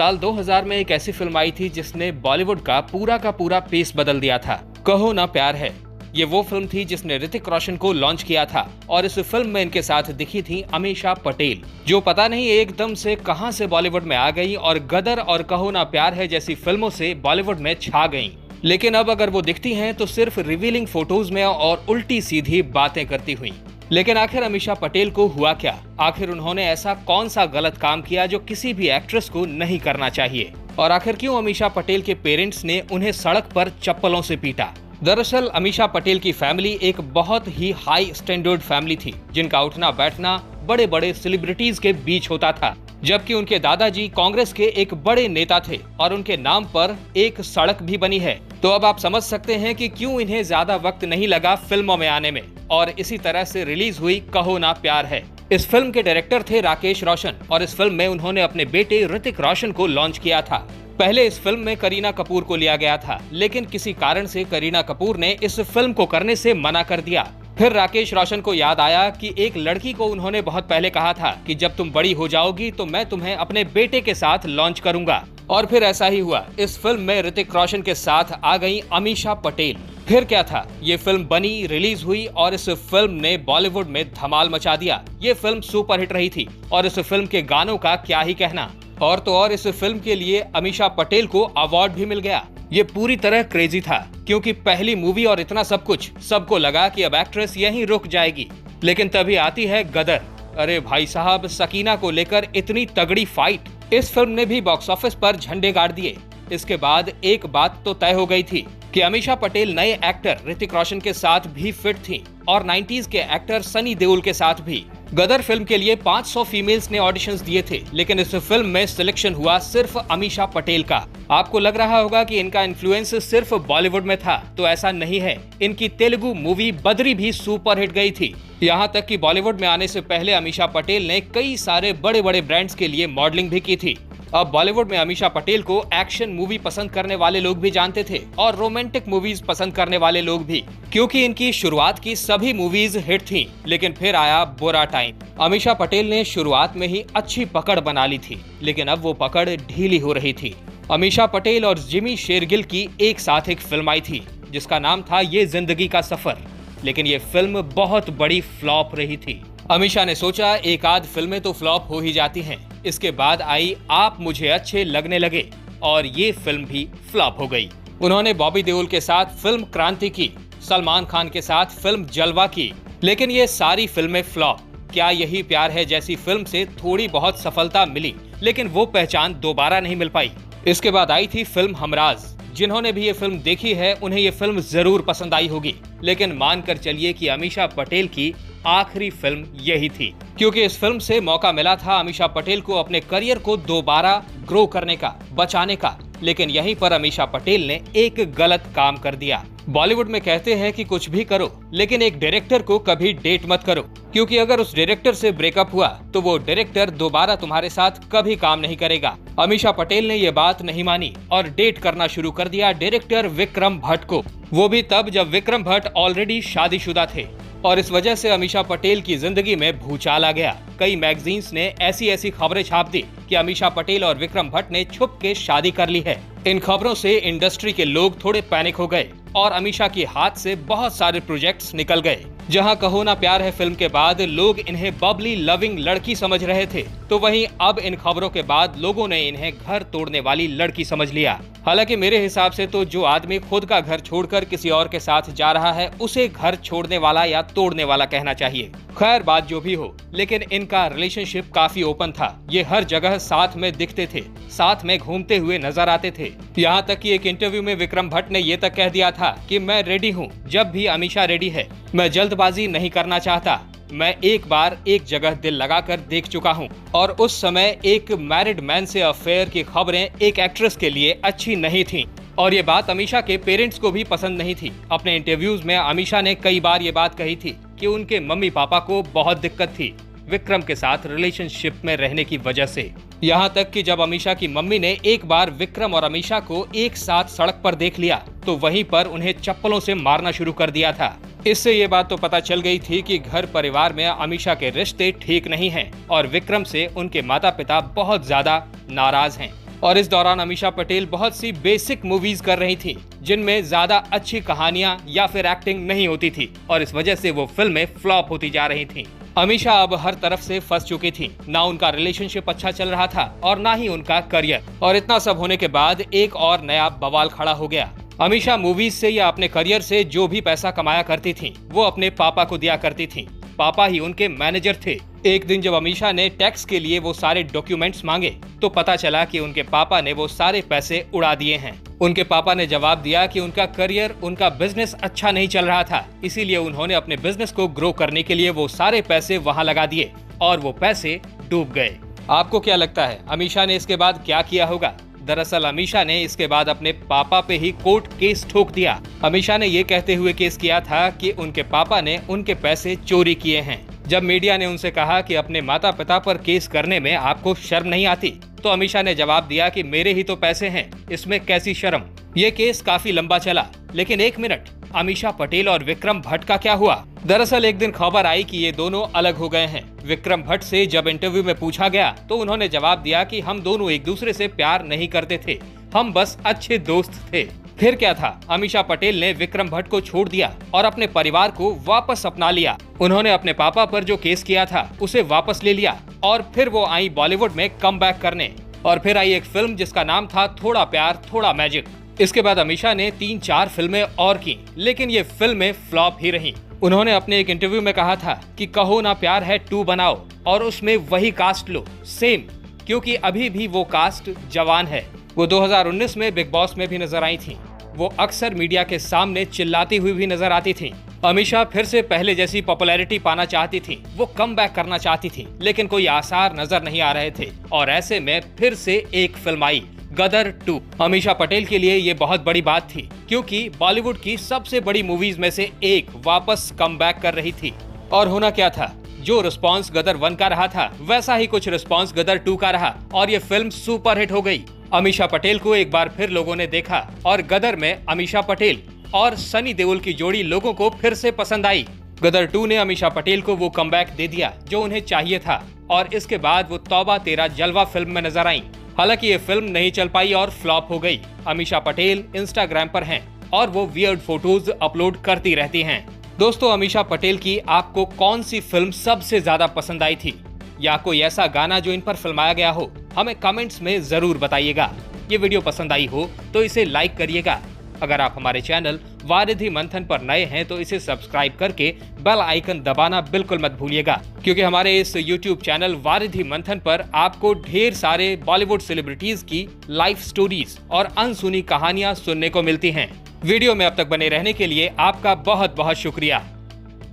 साल 2000 में एक ऐसी फिल्म आई थी जिसने बॉलीवुड का पूरा पेस बदल दिया था। कहो ना प्यार है। ये वो फिल्म थी जिसने ऋतिक रोशन को लॉन्च किया था और इस फिल्म में इनके साथ दिखी थी अमीषा पटेल, जो पता नहीं एकदम से कहां से बॉलीवुड में आ गई और गदर और कहो ना प्यार है जैसी फिल्मों से बॉलीवुड में छा गईं। लेकिन अब अगर वो दिखती हैं तो सिर्फ रिवीलिंग फोटोज में और उल्टी सीधी बातें करती हुई। लेकिन आखिर अमीषा पटेल को हुआ क्या? आखिर उन्होंने ऐसा कौन सा गलत काम किया जो किसी भी एक्ट्रेस को नहीं करना चाहिए? और आखिर क्यों अमीषा पटेल के पेरेंट्स ने उन्हें सड़क पर चप्पलों से पीटा? दरअसल अमीषा पटेल की फैमिली एक बहुत ही हाई स्टैंडर्ड फैमिली थी, जिनका उठना बैठना बड़े बड़े सेलिब्रिटीज के बीच होता था। जबकि उनके दादाजी कांग्रेस के एक बड़े नेता थे और उनके नाम पर एक सड़क भी बनी है। तो अब आप समझ सकते हैं कि क्यों इन्हें ज्यादा वक्त नहीं लगा फिल्मों में आने में, और इसी तरह से रिलीज हुई कहो ना प्यार है। इस फिल्म के डायरेक्टर थे राकेश रोशन और इस फिल्म में उन्होंने अपने बेटे ऋतिक रोशन को लॉन्च किया था। पहले इस फिल्म में करीना कपूर को लिया गया था, लेकिन किसी कारण से करीना कपूर ने इस फिल्म को करने से मना कर दिया। फिर राकेश रोशन को याद आया कि एक लड़की को उन्होंने बहुत पहले कहा था कि जब तुम बड़ी हो जाओगी तो मैं तुम्हें अपने बेटे के साथ लॉन्च करूंगा, और फिर ऐसा ही हुआ। इस फिल्म में ऋतिक रोशन के साथ आ गई अमीषा पटेल। फिर क्या था, ये फिल्म बनी, रिलीज हुई और इस फिल्म ने बॉलीवुड में धमाल मचा दिया। ये फिल्म सुपरहिट रही थी और इस फिल्म के गानों का क्या ही कहना। और तो और इस फिल्म के लिए अमीषा पटेल को अवार्ड भी मिल गया। ये पूरी तरह क्रेजी था, क्योंकि पहली मूवी और इतना सब कुछ, सबको लगा कि अब एक्ट्रेस यहीं रुक जाएगी। लेकिन तभी आती है गदर। अरे भाई साहब, सकीना को लेकर इतनी तगड़ी फाइट। इस फिल्म ने भी बॉक्स ऑफिस पर झंडे गाड़ दिए। इसके बाद एक बात तो तय हो गई थी कि अमीषा पटेल नए एक्टर ऋतिक रोशन के साथ भी फिट थी और 90s के एक्टर सनी देओल के साथ भी। गदर फिल्म के लिए 500 फीमेल्स ने ऑडिशंस दिए थे, लेकिन इस फिल्म में सिलेक्शन हुआ सिर्फ अमीषा पटेल का। आपको लग रहा होगा कि इनका इन्फ्लुएंस सिर्फ बॉलीवुड में था, तो ऐसा नहीं है। इनकी तेलुगु मूवी बद्री भी सुपरहिट गई थी। यहाँ तक कि बॉलीवुड में आने से पहले अमीषा पटेल ने कई सारे बड़े बड़े ब्रांड्स के लिए मॉडलिंग भी की थी। अब बॉलीवुड में अमीषा पटेल को एक्शन मूवी पसंद करने वाले लोग भी जानते थे और रोमांटिक मूवीज पसंद करने वाले लोग भी, क्योंकि इनकी शुरुआत की सभी मूवीज हिट थीं। लेकिन फिर आया बुरा टाइम। अमीषा पटेल ने शुरुआत में ही अच्छी पकड़ बना ली थी, लेकिन अब वो पकड़ ढीली हो रही थी। अमीषा पटेल और जिमी शेरगिल की एक साथ एक फिल्म आई थी जिसका नाम था ये जिंदगी का सफर, लेकिन ये फिल्म बहुत बड़ी फ्लॉप रही थी। अमीषा ने सोचा एक आध फिल्में तो फ्लॉप हो ही जाती हैं। इसके बाद आई आप मुझे अच्छे लगने लगे और ये फिल्म भी फ्लॉप हो गई। उन्होंने बॉबी देओल के साथ फिल्म क्रांति की, सलमान खान के साथ फिल्म जलवा की, लेकिन ये सारी फिल्में फ्लॉप। क्या यही प्यार है जैसी फिल्म से थोड़ी बहुत सफलता मिली, लेकिन वो पहचान दोबारा नहीं मिल पाई। इसके बाद आई थी फिल्म हमराज। जिन्होंने भी ये फिल्म देखी है उन्हें ये फिल्म जरूर पसंद आई होगी, लेकिन मानकर चलिए कि अमीषा पटेल की आखिरी फिल्म यही थी, क्योंकि इस फिल्म से मौका मिला था अमीषा पटेल को अपने करियर को दोबारा ग्रो करने का, बचाने का। लेकिन यहीं पर अमीषा पटेल ने एक गलत काम कर दिया। बॉलीवुड में कहते हैं कि कुछ भी करो, लेकिन एक डायरेक्टर को कभी डेट मत करो, क्योंकि अगर उस डायरेक्टर से ब्रेकअप हुआ तो वो डायरेक्टर दोबारा तुम्हारे साथ कभी काम नहीं करेगा। अमीषा पटेल ने ये बात नहीं मानी और डेट करना शुरू कर दिया डायरेक्टर विक्रम भट्ट को, वो भी तब जब विक्रम भट्ट ऑलरेडी शादीशुदा थे। और इस वजह से अमीषा पटेल की जिंदगी में भूचाल आ गया। कई मैगजीन्स ने ऐसी ऐसी खबरें छाप दी कि अमीषा पटेल और विक्रम भट्ट ने छुप के शादी कर ली है। इन खबरों से इंडस्ट्री के लोग थोड़े पैनिक हो गए और अमीषा के हाथ से बहुत सारे प्रोजेक्ट्स निकल गए। जहां कहो ना प्यार है फिल्म के बाद लोग इन्हें बबली लविंग लड़की समझ रहे थे, तो वहीं अब इन खबरों के बाद लोगों ने इन्हें घर तोड़ने वाली लड़की समझ लिया। हालांकि मेरे हिसाब से तो जो आदमी खुद का घर छोड़कर किसी और के साथ जा रहा है उसे घर छोड़ने वाला या तोड़ने वाला कहना चाहिए। खैर बात जो भी हो, लेकिन इनका रिलेशनशिप काफी ओपन था। ये हर जगह साथ में दिखते थे, साथ में घूमते हुए नजर आते थे। यहाँ तक कि एक इंटरव्यू में विक्रम भट्ट ने ये तक कह दिया था कि मैं रेडी हूँ जब भी अमीषा रेडी है। मैं जल्दबाजी नहीं करना चाहता। मैं एक बार एक जगह दिल लगाकर देख चुका हूँ। और उस समय एक मैरिड मैन से अफेयर की खबरें एक एक्ट्रेस के लिए अच्छी नहीं थी, और ये बात अमीषा के पेरेंट्स को भी पसंद नहीं थी। अपने इंटरव्यूज में अमीषा ने कई बार ये बात कही थी कि उनके मम्मी पापा को बहुत दिक्कत थी विक्रम के साथ रिलेशनशिप में रहने की वजह से। यहाँ तक कि जब अमीषा की मम्मी ने एक बार विक्रम और अमीषा को एक साथ सड़क पर देख लिया तो वहीं पर उन्हें चप्पलों से मारना शुरू कर दिया था। इससे ये बात तो पता चल गई थी कि घर परिवार में अमीषा के रिश्ते ठीक नहीं हैं और विक्रम से उनके माता पिता बहुत ज्यादा नाराज हैं। और इस दौरान अमीषा पटेल बहुत सी बेसिक मूवीज कर रही थी जिनमें ज्यादा अच्छी कहानियां या फिर एक्टिंग नहीं होती थी और इस वजह से वो फिल्में फ्लॉप होती जा रही थी। अमीषा अब हर तरफ से फंस चुकी थी, ना उनका रिलेशनशिप अच्छा चल रहा था और ना ही उनका करियर। और इतना सब होने के बाद एक और नया बवाल खड़ा हो गया। अमीषा मूवीज से या अपने करियर से जो भी पैसा कमाया करती थी वो अपने पापा को दिया करती थी। पापा ही उनके मैनेजर थे। एक दिन जब अमीषा ने टैक्स के लिए वो सारे डॉक्यूमेंट्स मांगे तो पता चला कि उनके पापा ने वो सारे पैसे उड़ा दिए हैं। उनके पापा ने जवाब दिया कि उनका करियर, उनका बिजनेस अच्छा नहीं चल रहा था, इसीलिए उन्होंने अपने बिजनेस को ग्रो करने के लिए वो सारे पैसे वहां लगा दिए और वो पैसे डूब गए। आपको क्या लगता है अमीषा ने इसके बाद क्या किया होगा? दरअसल अमीषा ने इसके बाद अपने पापा पे ही कोर्ट केस ठोक दिया। अमीषा ने ये कहते हुए केस किया था कि उनके पापा ने उनके पैसे चोरी किए हैं। जब मीडिया ने उनसे कहा कि अपने माता पिता पर केस करने में आपको शर्म नहीं आती, तो अमीषा ने जवाब दिया कि मेरे ही तो पैसे हैं, इसमें कैसी शर्म। ये केस काफी लंबा चला, लेकिन एक मिनट, अमीषा पटेल और विक्रम भट्ट का क्या हुआ? दरअसल एक दिन खबर आई कि ये दोनों अलग हो गए हैं। विक्रम भट्ट से जब इंटरव्यू में पूछा गया तो उन्होंने जवाब दिया कि हम दोनों एक दूसरे से प्यार नहीं करते थे, हम बस अच्छे दोस्त थे। फिर क्या था, अमीषा पटेल ने विक्रम भट्ट को छोड़ दिया और अपने परिवार को वापस अपना लिया। उन्होंने अपने पापा पर जो केस किया था उसे वापस ले लिया और फिर वो आई बॉलीवुड में कमबैक करने। और फिर आई एक फिल्म जिसका नाम था थोड़ा प्यार थोड़ा मैजिक। इसके बाद अमीषा ने 3-4 फिल्में और की, लेकिन ये फिल्में फ्लॉप ही रहीं। उन्होंने अपने एक इंटरव्यू में कहा था कि कहो ना प्यार है 2 बनाओ और उसमें वही कास्ट लो, सेम, क्योंकि अभी भी वो कास्ट जवान है। वो 2019 में बिग बॉस में भी नजर आई थी। वो अक्सर मीडिया के सामने चिल्लाती हुई भी नजर आती थी। अमीषा फिर से पहले जैसी पॉपुलैरिटी पाना चाहती थी, वो कमबैक करना चाहती थी, लेकिन कोई आसार नजर नहीं आ रहे थे। और ऐसे में फिर से एक फिल्म आई, गदर 2। अमीषा पटेल के लिए ये बहुत बड़ी बात थी, क्योंकि बॉलीवुड की सबसे बड़ी मूवीज में से एक वापस कमबैक कर रही थी। और होना क्या था, जो रिस्पॉन्स गदर 1 का रहा था वैसा ही कुछ रिस्पॉन्स गदर 2 का रहा और ये फिल्म सुपरहिट हो गई। अमीषा पटेल को एक बार फिर लोगों ने देखा और गदर में अमीषा पटेल और सनी देओल की जोड़ी लोगों को फिर से पसंद आई। गदर 2 ने अमीषा पटेल को वो कमबैक दे दिया जो उन्हें चाहिए था और इसके बाद वो तौबा तेरा जलवा फिल्म में नजर आई। हालांकि ये फिल्म नहीं चल पाई और फ्लॉप हो गई। अमीषा पटेल इंस्टाग्राम पर हैं और वो वियर्ड फोटोज अपलोड करती रहती हैं। दोस्तों, अमीषा पटेल की आपको कौन सी फिल्म सबसे ज्यादा पसंद आई थी, या कोई ऐसा गाना जो इन पर फिल्माया गया हो, हमें कमेंट्स में जरूर बताइएगा। ये वीडियो पसंद आई हो तो इसे लाइक करिएगा। अगर आप हमारे चैनल वारिधि मंथन पर नए हैं तो इसे सब्सक्राइब करके बेल आइकन दबाना बिल्कुल मत भूलिएगा, क्योंकि हमारे इस YouTube चैनल वारिधि मंथन पर आपको ढेर सारे बॉलीवुड सेलिब्रिटीज की लाइफ स्टोरीज और अनसुनी कहानियां सुनने को मिलती हैं। वीडियो में अब तक बने रहने के लिए आपका बहुत बहुत शुक्रिया।